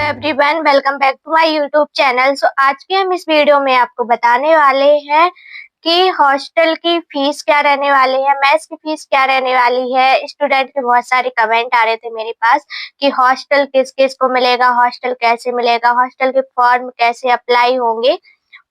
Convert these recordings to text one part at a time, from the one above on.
Everyone, welcome back to my YouTube channel. आज के हम इस वीडियो में आपको बताने वाले हैं कि हॉस्टल की फीस क्या रहने वाली है, मेस की फीस क्या रहने वाली है। स्टूडेंट के बहुत सारे कमेंट आ रहे थे मेरे पास कि हॉस्टल किस किस को मिलेगा, हॉस्टल कैसे मिलेगा, हॉस्टल के फॉर्म कैसे अप्लाई होंगे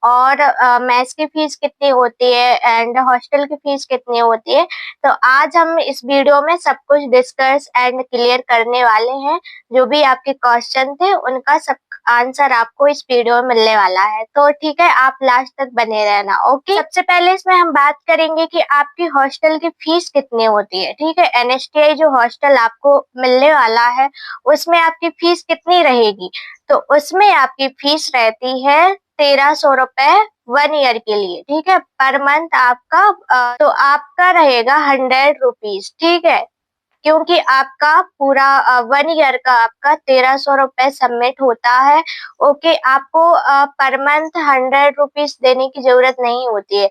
और मेस की फीस कितनी होती है एंड हॉस्टल की फीस कितनी होती है। तो आज हम इस वीडियो में सब कुछ डिस्कस एंड क्लियर करने वाले हैं। जो भी आपके क्वेश्चन थे उनका सब आंसर आपको इस वीडियो में मिलने वाला है, तो ठीक है, आप लास्ट तक बने रहना। ओके, सबसे पहले इसमें हम बात करेंगे कि आपकी हॉस्टल की फीस कितनी होती है। ठीक है, एनएसटीआई जो हॉस्टल आपको मिलने वाला है उसमें आपकी फीस कितनी रहेगी। तो उसमें आपकी फीस रहती है 1300 रुपए 1 ईयर के लिए। ठीक है, पर मंथ आपका तो आपका रहेगा 100 रुपीज। ठीक है, क्योंकि आपका पूरा 1 ईयर का आपका 1300 रुपए सबमिट होता है। ओके, आपको पर मंथ 100 रुपीज देने की जरूरत नहीं होती है।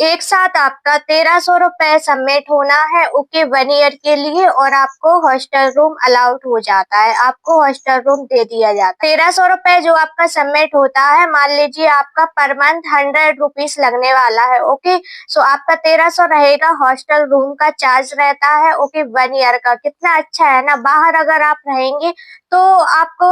एक साथ आपका 1300 रुपए सबमिट होना है। ओके, 1 ईयर के लिए, और आपको हॉस्टल रूम अलाउड हो जाता है, आपको हॉस्टल रूम दे दिया जाता है। 1300 रुपए जो आपका सबमिट होता है, मान लीजिए आपका पर मंथ 100 रुपीज लगने वाला है। ओके, आपका 1300 रहेगा, हॉस्टल रूम का चार्ज रहता है। ओके, 1 ईयर का। कितना अच्छा है ना। बाहर अगर आप रहेंगे तो आपको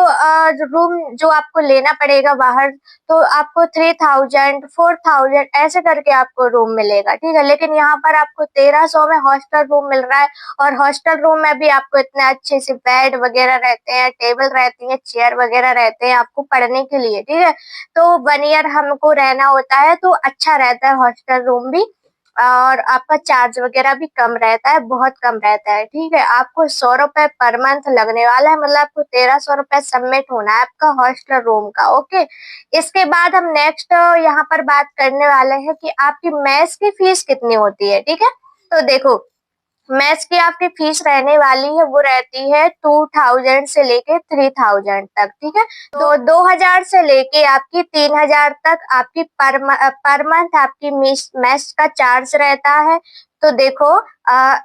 रूम जो आपको लेना पड़ेगा बाहर, तो आपको 3000 4000 ऐसे करके आपको रूम मिलेगा। ठीक है, लेकिन यहाँ पर आपको 1300 में हॉस्टल रूम मिल रहा है, और हॉस्टल रूम में भी आपको इतने अच्छे से बेड वगैरह रहते हैं, टेबल रहती है, चेयर वगैरह रहते हैं आपको पढ़ने के लिए। ठीक है, तो 1 ईयर हमको रहना होता है, तो अच्छा रहता है हॉस्टल रूम भी, और आपका चार्ज वगैरह भी कम रहता है, बहुत कम रहता है। ठीक है, आपको 100 रुपए पर मंथ लगने वाला है, मतलब आपको 1300 रुपए सबमिट होना है आपका हॉस्टल रूम का। ओके, इसके बाद हम नेक्स्ट यहाँ पर बात करने वाले हैं कि आपकी मेस की फीस कितनी होती है। ठीक है, तो देखो, मेस की आपकी फीस रहने वाली है, वो रहती है 2000 से लेके 3000 तक। ठीक है, तो 2000 से लेके आपकी 3000 तक आपकी पर मंथ आपकी मेस का चार्ज रहता है। तो देखो,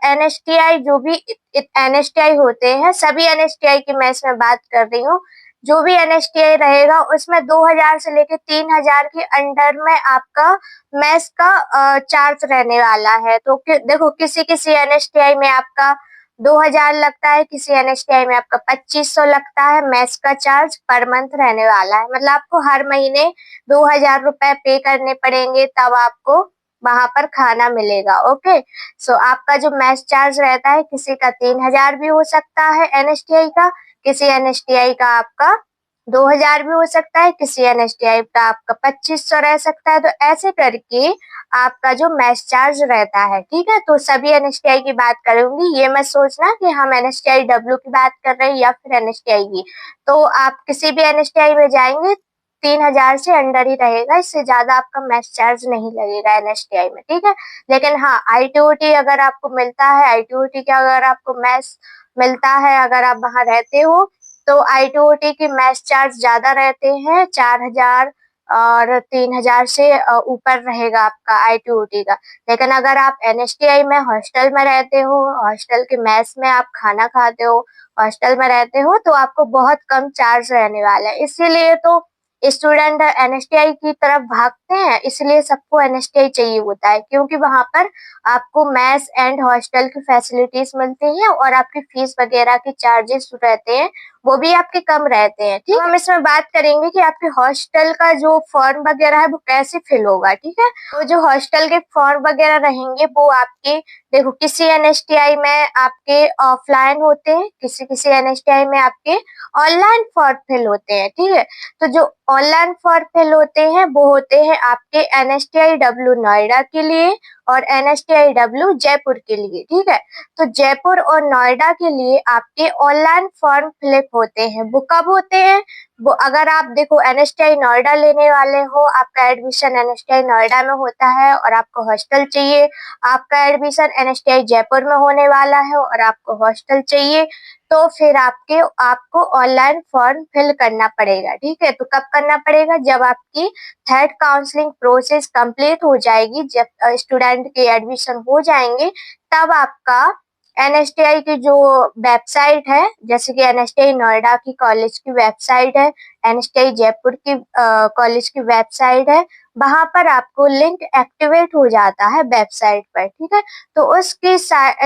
एनएसटीआई जो भी एनएसटीआई होते हैं, सभी एनएसटीआई की मेस में बात कर रही हूँ, जो भी एनएसटीआई रहेगा उसमें 2000 से लेके 3000 के अंडर में आपका मेस का चार्ज रहने वाला है। तो देखो, किसी किसी एनएसटीआई में आपका 2000 लगता है, किसी एनएसटीआई में आपका 2500 लगता है। मेस का चार्ज पर मंथ रहने वाला है, मतलब आपको हर महीने 2000 रुपए पे करने पड़ेंगे, तब आपको वहां पर खाना मिलेगा। ओके, आपका जो मेस चार्ज रहता है, किसी का 3000 भी हो सकता है एनएसटीआई का, किसी एनएसटीआई का आपका 2000 भी हो सकता है, किसी एनएसटीआई का आपका 2500 रह सकता है। तो ऐसे करके आपका जो मेस चार्ज रहता है। ठीक है, तो सभी एनएसटीआई की बात करूंगी, ये मत सोचना कि हम एनएसटीआई डब्ल्यू की बात कर रहे हैं या फिर एनएसटीआई की। तो आप किसी भी एनएसटीआई में जाएंगे 3000 से अंडर ही रहेगा, इससे ज्यादा आपका मेस चार्ज नहीं लगेगा एनएसटीआई में। ठीक है, लेकिन हाँ, आईटीओटी अगर आपको मिलता है, आईटीओटी का अगर आपको मेस मिलता है, अगर आप वहां रहते हो, तो आईटीओटी की मेस चार्ज ज्यादा रहते हैं, 4000 और 3000 से ऊपर रहेगा आपका आईटीओटी का। लेकिन अगर आप एनएसटीआई में हॉस्टल में रहते हो, हॉस्टल के मेस में आप खाना खाते हो, हॉस्टल में रहते हो, तो आपको बहुत कम चार्ज रहने वाला है। इसीलिए तो स्टूडेंट एनएसटीआई की तरफ भागते हैं, इसलिए सबको एनएसटीआई चाहिए होता है, क्योंकि वहां पर आपको मेस एंड हॉस्टल की फैसिलिटीज मिलती हैं, और आपकी फीस वगैरह के चार्जेस रहते हैं वो भी आपके कम रहते हैं। ठीक है, हम इसमें बात करेंगे कि आपके हॉस्टल का जो फॉर्म वगैरह है वो कैसे फिल होगा। ठीक है, तो जो हॉस्टल के फॉर्म वगैरह रहेंगे वो आपके, देखो, किसी एनएसटीआई में आपके ऑफलाइन होते हैं, किसी किसी एनएसटीआई में आपके ऑनलाइन फॉर्म फिल होते हैं। ठीक है, तो जो ऑनलाइन फॉर्म फिल होते हैं वो होते हैं आपके एनएसटीआई डब्ल्यू नोएडा के लिए और एनएसटीआई डब्ल्यू जयपुर के लिए। ठीक है, तो जयपुर और नोएडा के लिए आपके ऑनलाइन फॉर्म फिलअप होते हैं। वो कब होते हैं? वो अगर आप देखो एनएसटीआई नोएडा लेने वाले हो, आपका एडमिशन एनएसटीआई नोएडा में होता है और आपको हॉस्टल चाहिए, आपका एडमिशन एनएसटीआई जयपुर में होने वाला है और आपको हॉस्टल चाहिए, तो फिर आपको ऑनलाइन फॉर्म फिल करना पड़ेगा। ठीक है, तो कब करना पड़ेगा? जब आपकी थर्ड काउंसलिंग प्रोसेस कंप्लीट हो जाएगी, जब स्टूडेंट के एडमिशन हो जाएंगे, तब आपका एनएसटीआई की जो वेबसाइट है, जैसे कि एनएसटीआई नोएडा की कॉलेज की वेबसाइट है, एनएसटीआई जयपुर की कॉलेज की वेबसाइट है, वहां पर आपको लिंक एक्टिवेट हो जाता है वेबसाइट पर, ठीक है। तो उसकी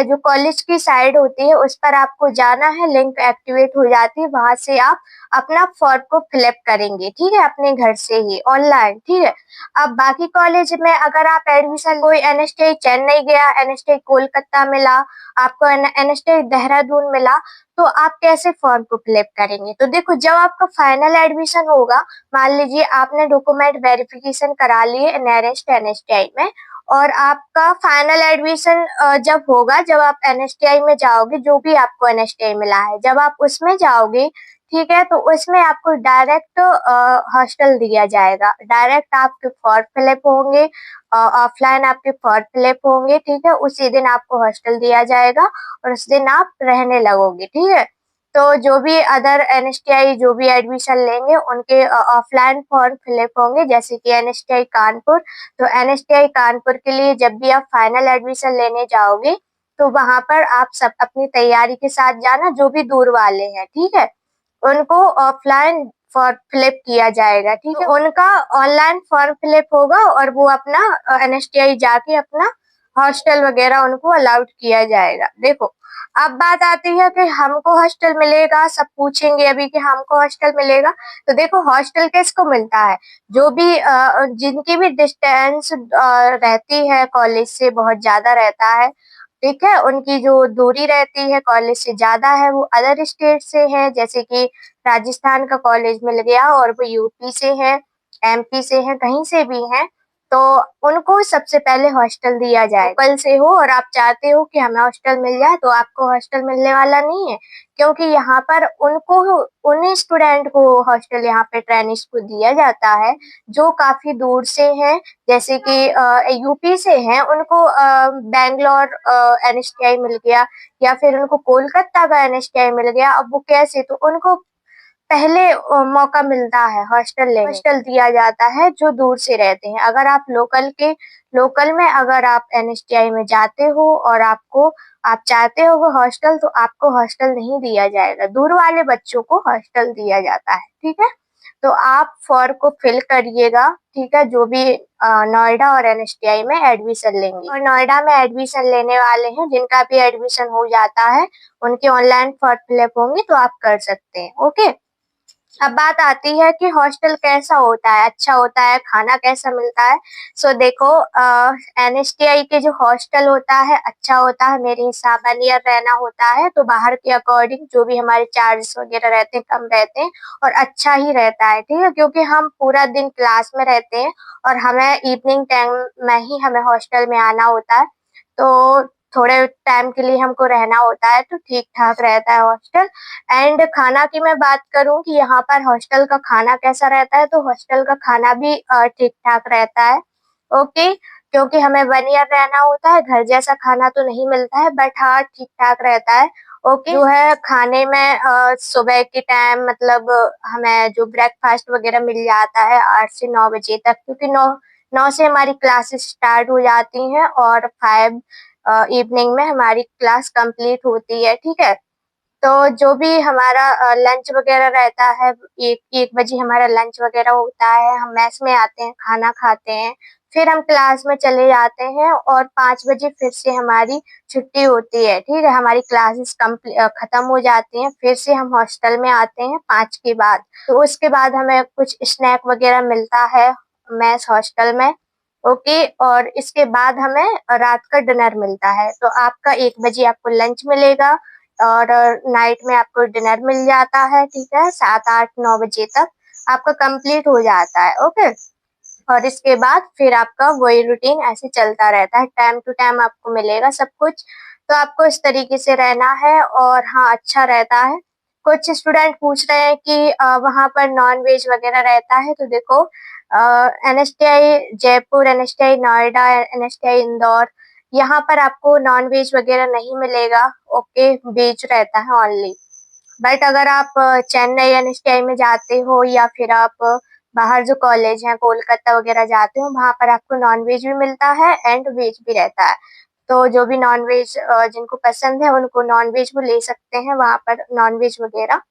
जो कॉलेज की साइट होती है उस पर आपको जाना है, लिंक एक्टिवेट हो जाती है, वहां से आप अपना फॉर्म को फिलअप करेंगे, ठीक है, अपने घर से ही ऑनलाइन, ठीक है। अब बाकी कॉलेज में अगर आप एडमिशन, कोई एनएसटीआई चेन्नई गया, एनएसटीआई कोलकाता मिला, आपको एनएसटीआई देहरादून मिला, तो आप कैसे फॉर्म को फिलअप करेंगे? तो देखो, जब आपका फाइनल एडमिशन होगा, मान लीजिए आपने डॉक्यूमेंट वेरिफिकेशन करा लिए नियरेस्ट एनएसटीआई में, और आपका फाइनल एडमिशन जब होगा, जब आप एनएसटीआई में जाओगे, जो भी आपको एनएसटीआई मिला है, जब आप उसमें जाओगे, ठीक है, तो उसमें आपको डायरेक्ट हॉस्टल दिया जाएगा, डायरेक्ट आपके फॉर्म फिलअप होंगे, ऑफलाइन आपके फॉर्म फिलअप होंगे, ठीक है, उसी दिन आपको हॉस्टल दिया जाएगा और उस दिन आप रहने लगोगे, ठीक है। तो जो भी अदर एनएसटीआई जो भी एडमिशन लेंगे उनके ऑफलाइन फॉर्म फिलअप होंगे, जैसे कि एनएसटीआई कानपुर। तो एनएसटीआई कानपुर के लिए जब भी आप फाइनल एडमिशन लेने जाओगे, तो वहां पर आप सब अपनी तैयारी के साथ जाना, जो भी दूर वाले हैं, ठीक है, उनको ऑफलाइन फॉर्म फिलअप किया जाएगा, ठीक है। उनका ऑनलाइन फॉर्म फिलअप होगा और वो अपना एनएसटीआई जाके अपना हॉस्टल वगैरह उनको अलाउड किया जाएगा। देखो, अब बात आती है कि हमको हॉस्टल मिलेगा, सब पूछेंगे अभी कि हमको हॉस्टल मिलेगा। तो देखो, हॉस्टल किसको मिलता है? जो भी जिनकी भी डिस्टेंस रहती है कॉलेज से, बहुत ज्यादा रहता है, ठीक है, उनकी जो दूरी रहती है कॉलेज से ज्यादा है, वो अदर स्टेट से है, जैसे कि राजस्थान का कॉलेज मिल गया और वो यूपी से है, एमपी से है, कहीं से भी है, तो उनको सबसे पहले हॉस्टल दिया जाए। कल से हो और आप चाहते हो कि हमें हॉस्टल मिल जाए, तो आपको हॉस्टल मिलने वाला नहीं है, क्योंकि यहाँ पर उनको, उन्हीं स्टूडेंट को हॉस्टल यहाँ पे ट्रेनिंग्स को दिया जाता है जो काफी दूर से हैं, जैसे कि यूपी से हैं, उनको बैंगलोर एनएसटीआई मिल गया, या फिर उनको कोलकाता का एनएसटीआई मिल गया। अब वो कैसे, तो उनको पहले मौका मिलता है हॉस्टल लेने, हॉस्टल दिया जाता है जो दूर से रहते हैं। अगर आप लोकल में अगर आप एनएसटीआई में जाते हो और आप चाहते हो वो हॉस्टल, तो आपको हॉस्टल नहीं दिया जाएगा, दूर वाले बच्चों को हॉस्टल दिया जाता है, ठीक है। तो आप फॉर्म को फिल करिएगा, ठीक है, जो भी नोएडा और एनएसटीआई में एडमिशन लेंगे, और नोएडा में एडमिशन लेने वाले हैं, जिनका भी एडमिशन हो जाता है, उनके ऑनलाइन फॉर्म फिलअप होंगे, तो आप कर सकते हैं। ओके, अब बात आती है कि हॉस्टल कैसा होता है, अच्छा होता है, खाना कैसा मिलता है। सो देखो, एनएसटीआई के जो हॉस्टल होता है अच्छा होता है, मेरे हिसाब 1 ईयर रहना होता है, तो बाहर के अकॉर्डिंग जो भी हमारे चार्जेस वगैरह रहते हैं कम रहते हैं, और अच्छा ही रहता है, ठीक है, क्योंकि हम पूरा दिन क्लास में रहते हैं और हमें इवनिंग टाइम में ही हमें हॉस्टल में आना होता है, तो थोड़े टाइम के लिए हमको रहना होता है, तो ठीक ठाक रहता है हॉस्टल। एंड खाना की मैं बात करूं कि यहाँ पर हॉस्टल का खाना कैसा रहता है, तो हॉस्टल का खाना भी ठीक ठाक रहता है। ओके, क्योंकि हमें 1 ईयर रहना होता है, घर जैसा खाना तो नहीं मिलता है, बट हाँ ठीक ठाक रहता है। ओके, जो है खाने में सुबह के टाइम, मतलब हमें जो ब्रेकफास्ट वगैरह मिल जाता है 8 से 9 बजे तक, क्योंकि 9 से हमारी क्लासेस स्टार्ट हो जाती हैं और 5 इवनिंग में हमारी क्लास कंप्लीट होती है, ठीक है। तो जो भी हमारा लंच वगैरह रहता है, 1 बजे हमारा लंच वगैरह होता है, हम मेस में आते हैं, खाना खाते हैं, फिर हम क्लास में चले जाते हैं और 5 बजे फिर से हमारी छुट्टी होती है, ठीक है, हमारी क्लासेस खत्म हो जाती हैं, फिर से हम हॉस्टल में आते हैं 5 के बाद। तो उसके बाद हमें कुछ स्नैक वगैरह मिलता है मेस हॉस्टल में। ओके, और इसके बाद हमें रात का डिनर मिलता है, तो आपका 1 बजे आपको लंच मिलेगा और नाइट में आपको डिनर मिल जाता है, ठीक है, 7, 8, 9 बजे तक आपका कंप्लीट हो जाता है। ओके, और इसके बाद फिर आपका वही रूटीन ऐसे चलता रहता है, टाइम टू टाइम आपको मिलेगा सब कुछ, तो आपको इस तरीके से रहना है, और हाँ अच्छा रहता है। कुछ स्टूडेंट पूछ रहे हैं कि वहाँ पर नॉन वेज वगैरह रहता है, तो देखो, NSTI Jaipur, NSTI Noida, NSTI Indore, यहाँ पर आपको नॉन वेज वगैरह नहीं मिलेगा। ओके, वेज रहता है ओनली। बट अगर आप चेन्नई एनएसटीआई में जाते हो, या फिर आप बाहर जो कॉलेज है कोलकाता वगैरह जाते हो, वहां पर आपको नॉन वेज भी मिलता है एंड वेज भी रहता है। तो जो भी नॉनवेज जिनको पसंद है उनको नॉनवेज वो ले सकते हैं, वहाँ पर नॉनवेज वगैरह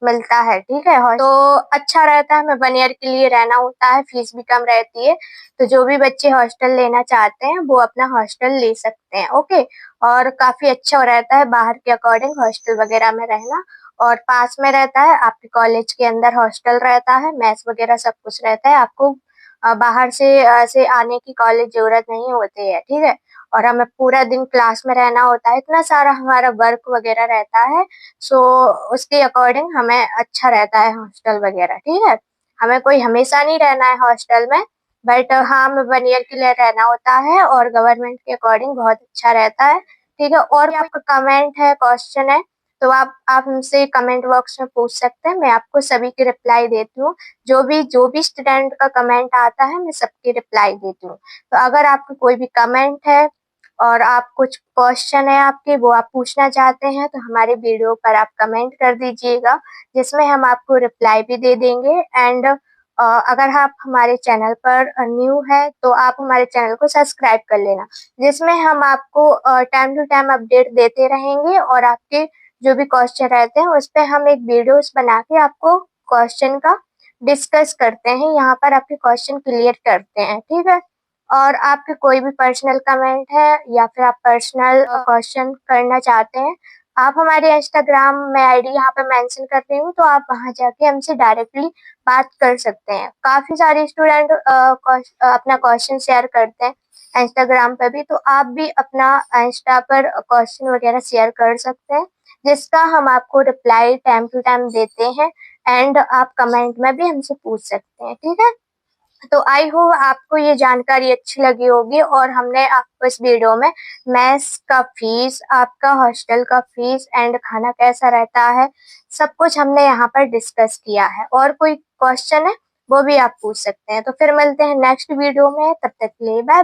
मिलता है, ठीक है। तो अच्छा रहता है, हमें 1 ईयर के लिए रहना होता है, फीस भी कम रहती है। तो जो भी बच्चे हॉस्टल लेना चाहते हैं वो अपना हॉस्टल ले सकते हैं, ओके। और काफ़ी अच्छा रहता है बाहर के अकॉर्डिंग हॉस्टल वगैरह में रहना, और पास में रहता है, आपके कॉलेज के अंदर हॉस्टल रहता है, मेस वगैरह सब कुछ रहता है। आपको बाहर से आने की कॉलेज ज़रूरत नहीं होती है, ठीक है। और हमें पूरा दिन क्लास में रहना होता है, इतना सारा हमारा वर्क वगैरह रहता है, सो उसके अकॉर्डिंग हमें अच्छा रहता है हॉस्टल वगैरह, ठीक है। हमें कोई हमेशा नहीं रहना है हॉस्टल में, बट हाँ, हमें 1 ईयर के लिए रहना होता है, और गवर्नमेंट के अकॉर्डिंग बहुत अच्छा रहता है, ठीक है। और भी आपका कमेंट है, क्वेश्चन है, तो आप हमसे कमेंट बॉक्स में पूछ सकते हैं, मैं आपको सभी की रिप्लाई देती हूँ। जो भी स्टूडेंट का कमेंट आता है, मैं सबकी रिप्लाई देती हूँ। तो अगर आपका कोई भी कमेंट है और आप कुछ क्वेश्चन है आपके, वो आप पूछना चाहते हैं, तो हमारे वीडियो पर आप कमेंट कर दीजिएगा, जिसमें हम आपको रिप्लाई भी दे देंगे। एंड अगर आप हमारे चैनल पर न्यू है, तो आप हमारे चैनल को सब्सक्राइब कर लेना, जिसमें हम आपको टाइम टू टाइम अपडेट देते रहेंगे, और आपके जो भी क्वेश्चन रहते हैं उस पे हम एक वीडियोस बना के आपको क्वेश्चन का डिस्कस करते हैं, यहाँ पर आपके क्वेश्चन क्लियर करते हैं, ठीक है। और आपके कोई भी पर्सनल कमेंट है या फिर आप पर्सनल क्वेश्चन करना चाहते हैं, आप हमारे इंस्टाग्राम में आईडी यहाँ पे मेंशन कर रही हूँ, तो आप वहाँ जाके हमसे डायरेक्टली बात कर सकते हैं। काफ़ी सारे स्टूडेंट अपना क्वेश्चन शेयर करते हैं इंस्टाग्राम पे भी, तो आप भी अपना इंस्टा पर क्वेश्चन वगैरह शेयर कर सकते हैं, जिसका हम आपको रिप्लाई टाइम टू टाइम देते हैं। एंड आप कमेंट में भी हमसे पूछ सकते हैं, ठीक है। तो आई होप आपको ये जानकारी अच्छी लगी होगी, और हमने आपको इस वीडियो में मेस का फीस, आपका हॉस्टल का फीस एंड खाना कैसा रहता है, सब कुछ हमने यहाँ पर डिस्कस किया है। और कोई क्वेश्चन है वो भी आप पूछ सकते हैं। तो फिर मिलते हैं नेक्स्ट वीडियो में, तब तक के लिए बाय।